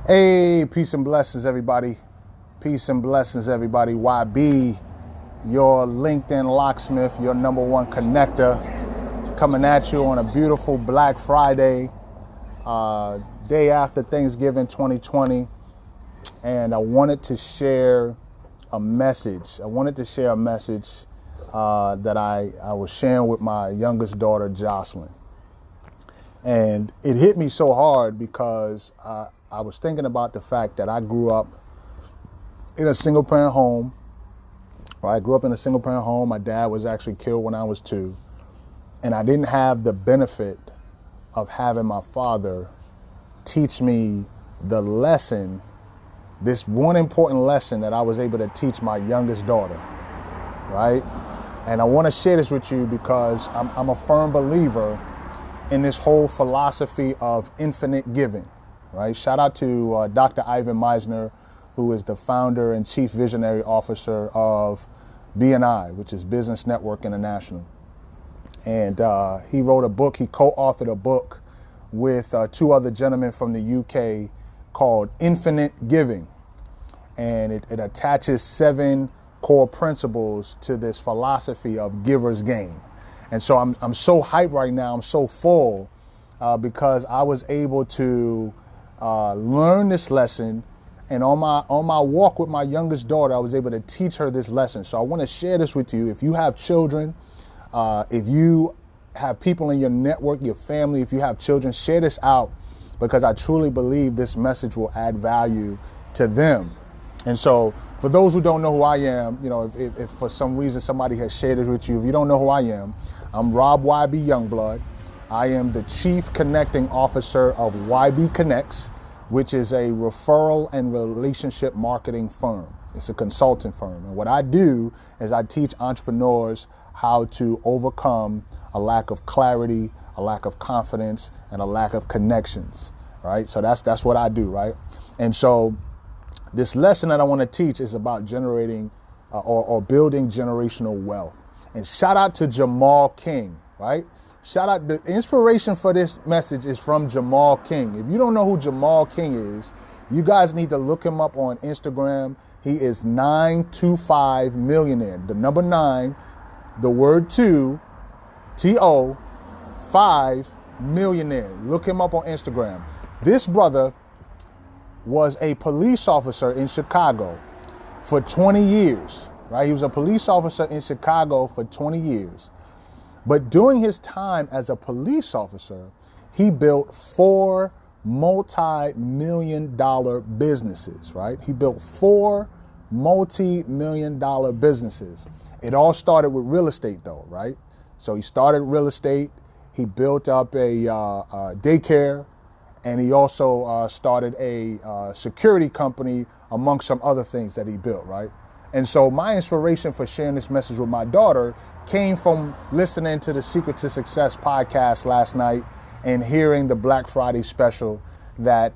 Hey, peace and blessings, everybody. Peace and blessings, everybody. YB, your LinkedIn locksmith, your number one connector, coming at you on a beautiful Black Friday, day after Thanksgiving 2020. And I wanted to share a message. That I was sharing with my youngest daughter, Jocelyn. And it hit me so hard because I was thinking about the fact that I grew up in a single parent home. Right? I grew up in a single parent home. My dad was actually killed when I was 2. And I didn't have the benefit of having my father teach me the lesson, this one important lesson that I was able to teach my youngest daughter. Right? And I want to share this with you because I'm a firm believer in this whole philosophy of infinite giving. Right? Shout out to Dr. Ivan Meisner, who is the founder and chief visionary officer of BNI, which is Business Network International. And he wrote a book, he co-authored a book with 2 other gentlemen from the UK called Infinite Giving. And it attaches 7 core principles to this philosophy of giver's gain. And so I'm so hyped right now, I'm so full because I was able to learn this lesson, and on my walk with my youngest daughter, I was able to teach her this lesson. So I want to share this with you. If you have children, if you have people in your network, your family, if you have children, share this out because I truly believe this message will add value to them. And so for those who don't know who I am, you know, if for some reason somebody has shared this with you, if you don't know who I am, I'm Rob YB Youngblood. I am the Chief Connecting Officer of YB Connects, which is a referral and relationship marketing firm. It's a consulting firm. And what I do is I teach entrepreneurs how to overcome a lack of clarity, a lack of confidence, and a lack of connections, right? So that's what I do, right? And so this lesson that I want to teach is about generating or building generational wealth. And shout out to Jamal King, right? Shout out, the inspiration for this message is from Jamal King. If you don't know who Jamal King is, you guys need to look him up on Instagram. He is 925 millionaire. The number 9, the word 2, T-O, 5 millionaire. Look him up on Instagram. This brother was a police officer in Chicago for 20 years, right? He was a police officer in Chicago for 20 years. But during his time as a police officer, he built 4 multi-million-dollar businesses, right? He built 4 multi-million-dollar businesses. It all started with real estate though, right? So he started real estate, he built up a daycare, and he also started a security company amongst some other things that he built, right? And so my inspiration for sharing this message with my daughter came from listening to the Secret to Success podcast last night and hearing the Black Friday special that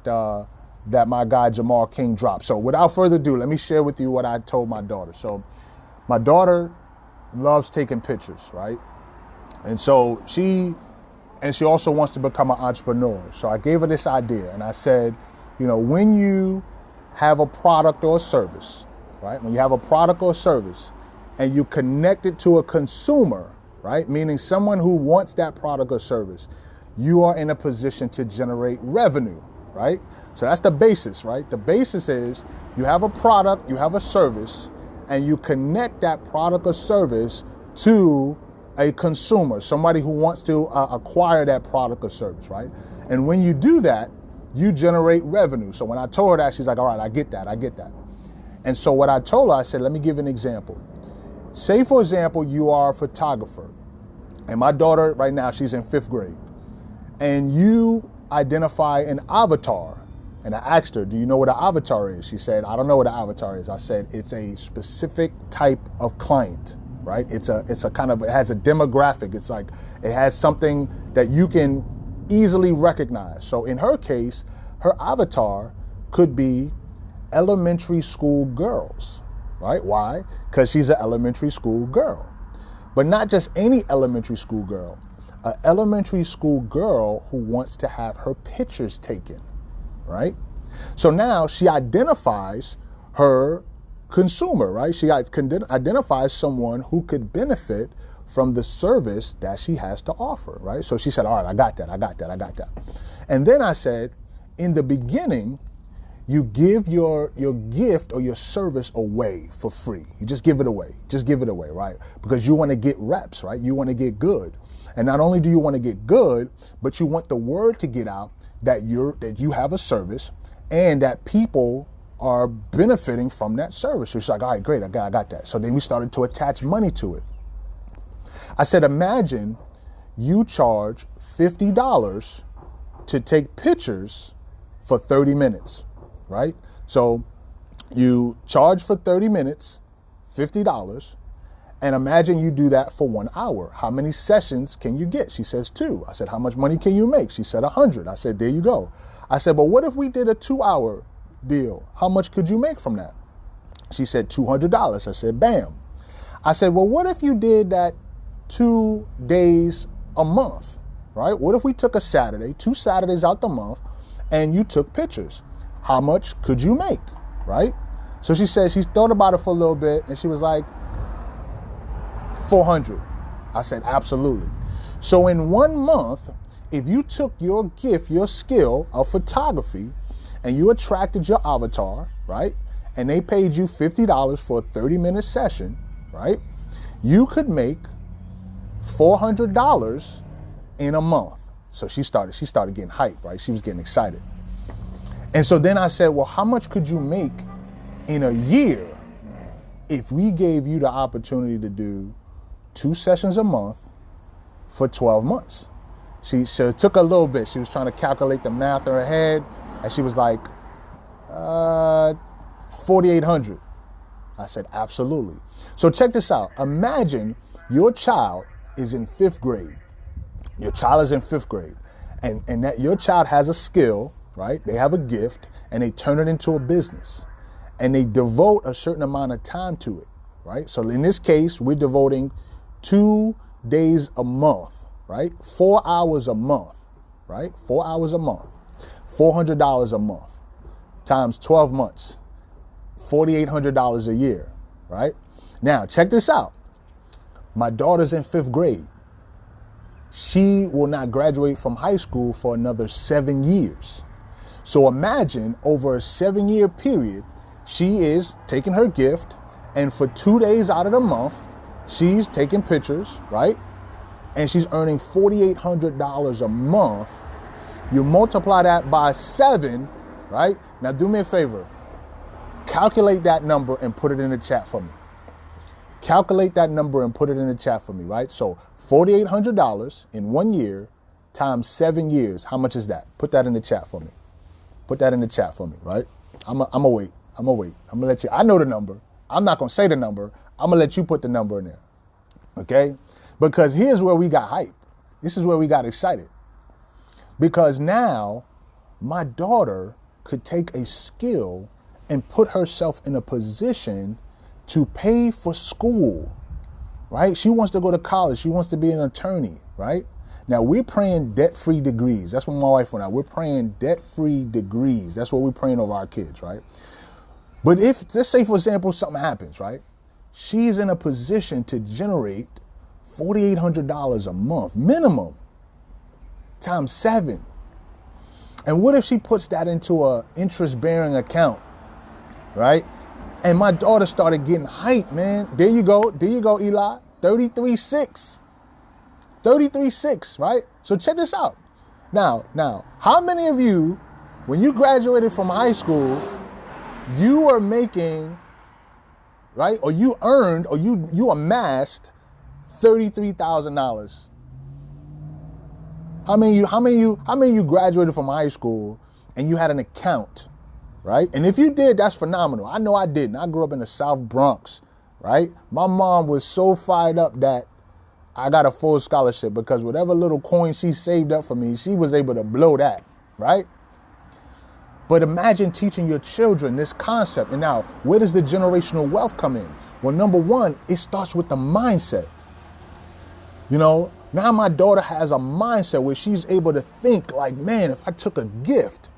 my guy Jamal King dropped. So without further ado, let me share with you what I told my daughter. So my daughter loves taking pictures, right? And so she also wants to become an entrepreneur. So I gave her this idea and I said, you know, when you have a product or a service, right? When you have a product or service and you connect it to a consumer, right? Meaning someone who wants that product or service, you are in a position to generate revenue, right? So that's the basis, right? The basis is you have a product, you have a service, and you connect that product or service to a consumer, somebody who wants to acquire that product or service, right? And when you do that, you generate revenue. So when I told her that, she's like, all right, I get that. And so what I told her, I said, let me give you an example. Say, for example, you are a photographer, and my daughter right now, she's in 5th grade, and you identify an avatar. And I asked her, do you know what an avatar is? She said, I don't know what an avatar is. I said, it's a specific type of client, right? It's a kind of, it has a demographic. It's like, it has something that you can easily recognize. So in her case, her avatar could be elementary school girls, right? Why? Because she's an elementary school girl. But not just any elementary school girl, an elementary school girl who wants to have her pictures taken, right? So now she identifies her consumer, right? She identifies someone who could benefit from the service that she has to offer, right? So she said, all right, I got that. And then I said, in the beginning, you give your gift or your service away for free. You just give it away. Right? Because you want to get reps, right? You want to get good. And not only do you want to get good, but you want the word to get out that you have a service and that people are benefiting from that service. So she's like, all right, great, I got that. So then we started to attach money to it. I said, imagine you charge $50 to take pictures for 30 minutes, right? So you charge for 30 minutes, $50, and imagine you do that for 1 hour. How many sessions can you get? She says 2. I said, how much money can you make? She said 100. I said, there you go. I said, but what if we did a 2-hour deal? How much could you make from that? She said $200. I said, bam. I said, well, what if you did that 2 days a month, right? What if we took a Saturday, 2 Saturdays out the month, and you took pictures? How much could you make, right? So she said she thought about it for a little bit, and she was like, 400. I said, absolutely. So in 1 month, if you took your gift, your skill of photography, and you attracted your avatar, right? And they paid you $50 for a 30-minute session, right? You could make $400 in a month. So she started getting hyped, right? She was getting excited. And so then I said, well, how much could you make in a year if we gave you the opportunity to do 2 sessions a month for 12 months? So it took a little bit. She was trying to calculate the math in her head, and she was like, 4,800. I said, absolutely. So check this out. Imagine your child is in 5th grade. Your child is in 5th grade, and that your child has a skill, right? They have a gift, and they turn it into a business, and they devote a certain amount of time to it, right? So in this case, we're devoting 2 days a month, right? 4 hours a month, right? 4 hours a month, $400 a month, times 12 months, $4,800 a year, right? Now, check this out. My daughter's in 5th grade. She will not graduate from high school for another 7 years. So imagine over a 7-year period, she is taking her gift, and for 2 days out of the month, she's taking pictures, right? And she's earning $4,800 a month. You multiply that by 7, right? Now do me a favor. Calculate that number and put it in the chat for me. Calculate that number and put it in the chat for me, right? So $4,800 in 1 year times 7 years. How much is that? Put that in the chat for me. Put that in the chat for me, right? I'm gonna wait. I'm gonna let you. I know the number. I'm not gonna say the number. I'm gonna let you put the number in there, okay? Because here's where we got hype. This is where we got excited. Because now my daughter could take a skill and put herself in a position to pay for school, right? She wants to go to college. She wants to be an attorney, right? Now we're praying debt-free degrees. That's what my wife and I, we're praying debt-free degrees. That's what we're praying over our kids, right? But if, let's say for example, something happens, right? She's in a position to generate $4,800 a month, minimum, times 7. And what if she puts that into a interest-bearing account, right? And my daughter started getting hyped, man. There you go, Eli. 33.6. 33.6, right? So check this out. Now, how many of you, when you graduated from high school, you were making, right, or you earned, or you amassed $33,000? How many of you graduated from high school and you had an account, right? And if you did, that's phenomenal. I know I didn't. I grew up in the South Bronx, right? My mom was so fired up that I got a full scholarship because whatever little coin she saved up for me, she was able to blow that, right? But imagine teaching your children this concept. And now, where does the generational wealth come in? Well, number one, it starts with the mindset. You know, now my daughter has a mindset where she's able to think like, man, if I took a gift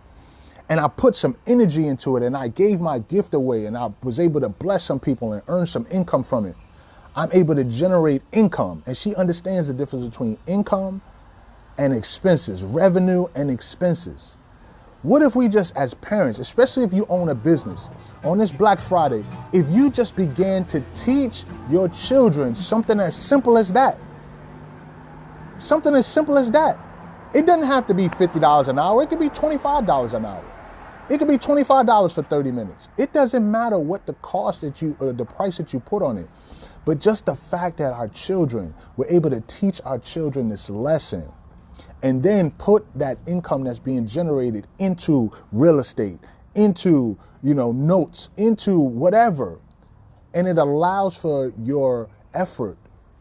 and I put some energy into it and I gave my gift away and I was able to bless some people and earn some income from it, I'm able to generate income. And she understands the difference between income and expenses, revenue and expenses. What if we just, as parents, especially if you own a business, on this Black Friday, if you just began to teach your children something as simple as that? Something as simple as that. It doesn't have to be $50 an hour. It could be $25 an hour. It could be $25 for 30 minutes. It doesn't matter what the cost that you, or the price that you put on it. But just the fact that our children, we're able to teach our children this lesson and then put that income that's being generated into real estate, into, notes, into whatever. And it allows for your effort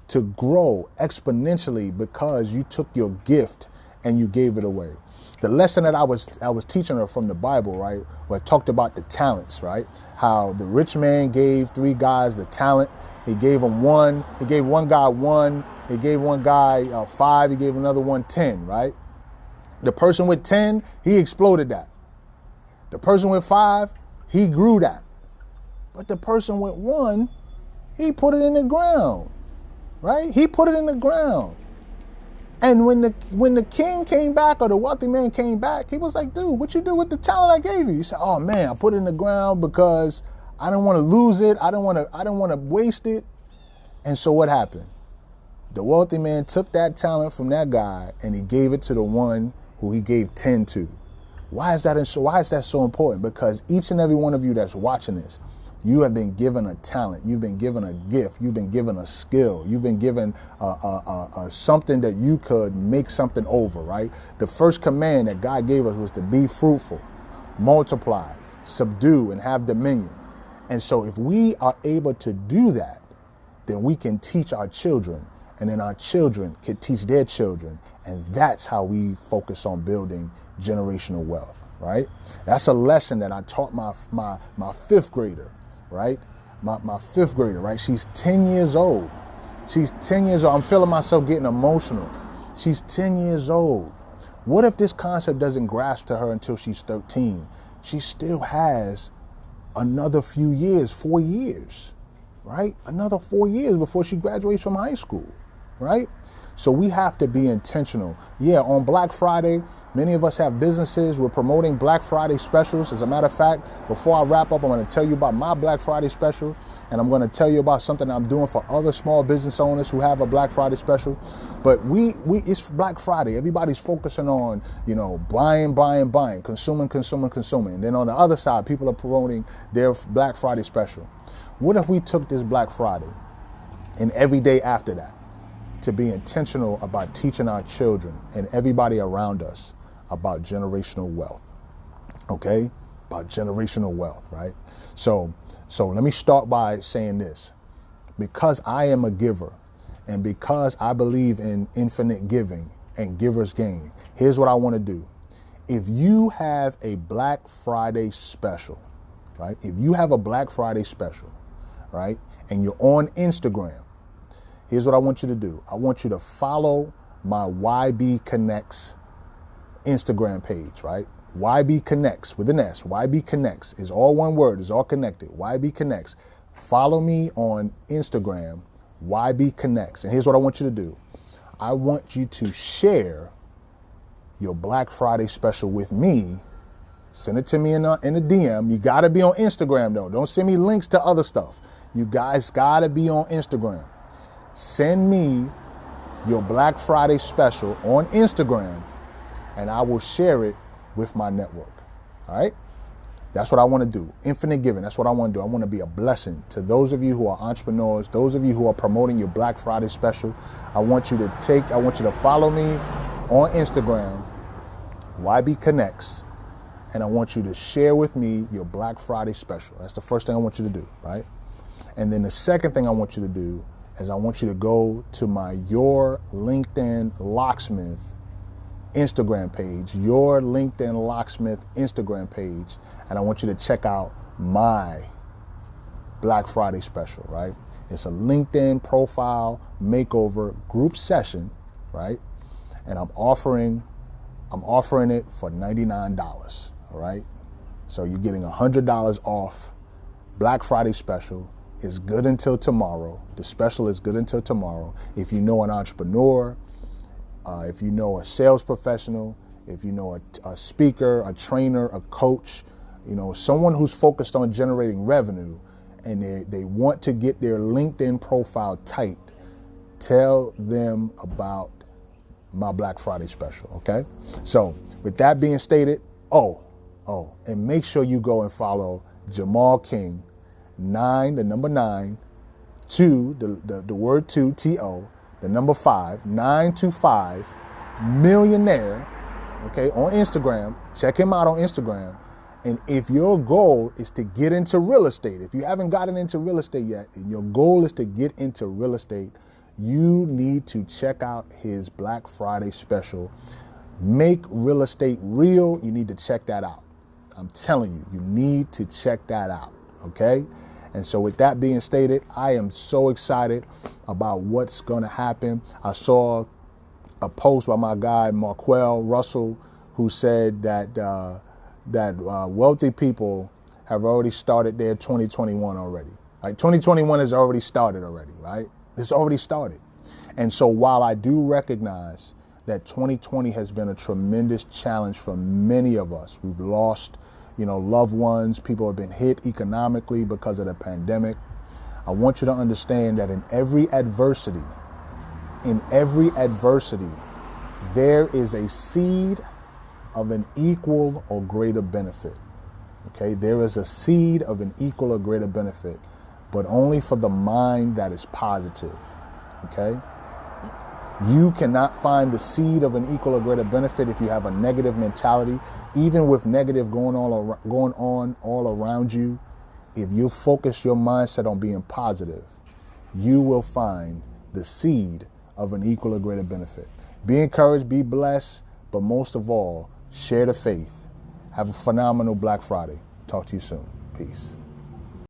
to grow exponentially because you took your gift and you gave it away. The lesson that I was teaching her from the Bible, right, where it talked about the talents, right? How the rich man gave 3 guys the talent. He gave them 1. He gave one guy 1. He gave one guy 5. He gave another one 10, right? The person with 10, he exploded that. The person with 5, he grew that. But the person with 1, he put it in the ground, right? He put it in the ground. And when the king came back, or the wealthy man came back, he was like, dude, what you do with the talent I gave you? He said, oh man, I put it in the ground because I don't want to lose it. I don't want to waste it. And so what happened? The wealthy man took that talent from that guy and he gave it to the one who he gave 10 to. Why is that so important? Because each and every one of you that's watching this, you have been given a talent. You've been given a gift. You've been given a skill. You've been given something that you could make something over, right? The first command that God gave us was to be fruitful, multiply, subdue, and have dominion. And so if we are able to do that, then we can teach our children, and then our children can teach their children. And that's how we focus on building generational wealth, right? That's a lesson that I taught my fifth grader, right? My fifth grader, right? She's 10 years old. She's 10 years old. I'm feeling myself getting emotional. She's 10 years old. What if this concept doesn't grasp to her until she's 13? She still has another few years, 4 years, right? Another 4 years before she graduates from high school, right? So we have to be intentional. Yeah, on Black Friday, many of us have businesses. We're promoting Black Friday specials. As a matter of fact, before I wrap up, I'm going to tell you about my Black Friday special, and I'm going to tell you about something I'm doing for other small business owners who have a Black Friday special. But it's Black Friday. Everybody's focusing on, buying, consuming. And then on the other side, people are promoting their Black Friday special. What if we took this Black Friday and every day after that to be intentional about teaching our children and everybody around us about generational wealth, okay? About generational wealth, right? So let me start by saying this. Because I am a giver and because I believe in infinite giving and givers gain, here's what I want to do. If you have a Black Friday special, right? If you have a Black Friday special, right? And you're on Instagram, here's what I want you to do. I want you to follow my YB Connects Instagram page, right? YB Connects with an S. YB Connects is all one word, is all connected. YB Connects. Follow me on Instagram, YB Connects. And here's what I want you to do. I want you to share your Black Friday special with me. Send it to me in a DM. You got to be on Instagram, though. Don't send me links to other stuff. You guys got to be on Instagram. Send me your Black Friday special on Instagram, and I will share it with my network. All right? That's what I want to do. Infinite giving. That's what I want to do. I want to be a blessing to those of you who are entrepreneurs, those of you who are promoting your Black Friday special. I want you to follow me on Instagram, YB Connects, and I want you to share with me your Black Friday special. That's the first thing I want you to do, right? And then the second thing I want you to do is I want you to go to my Your LinkedIn Locksmith Instagram page, Your LinkedIn Locksmith Instagram page, and I want you to check out my Black Friday special, right? It's a LinkedIn profile makeover group session, right? And I'm offering it for $99, all right? So you're getting $100 off. Black Friday special is good until tomorrow. The special is good until tomorrow. If you know an entrepreneur, if you know a sales professional, if you know a speaker, a trainer, a coach, someone who's focused on generating revenue and they want to get their LinkedIn profile tight, tell them about my Black Friday special, okay? So with that being stated, and make sure you go and follow Jamal King, 9, the number 9, 2, the word 2, T-O, the number 5, 925, millionaire, okay, on Instagram. Check him out on Instagram. And if your goal is to get into real estate, if you haven't gotten into real estate yet, and your goal is to get into real estate, you need to check out his Black Friday special. Make real estate real. You need to check that out. I'm telling you, you need to check that out, okay? And so with that being stated, I am so excited about what's going to happen. I saw a post by my guy, Marquell Russell, who said that wealthy people have already started their 2021 already. Like 2021 has already started already, right? It's already started. And so while I do recognize that 2020 has been a tremendous challenge for many of us, we've lost, loved ones, people have been hit economically because of the pandemic. I want you to understand that in every adversity, there is a seed of an equal or greater benefit. Okay, there is a seed of an equal or greater benefit, but only for the mind that is positive. Okay, you cannot find the seed of an equal or greater benefit if you have a negative mentality. Even with negative going on all around you, if you focus your mindset on being positive, you will find the seed of an equal or greater benefit. Be encouraged, be blessed, but most of all, share the faith. Have a phenomenal Black Friday. Talk to you soon. Peace.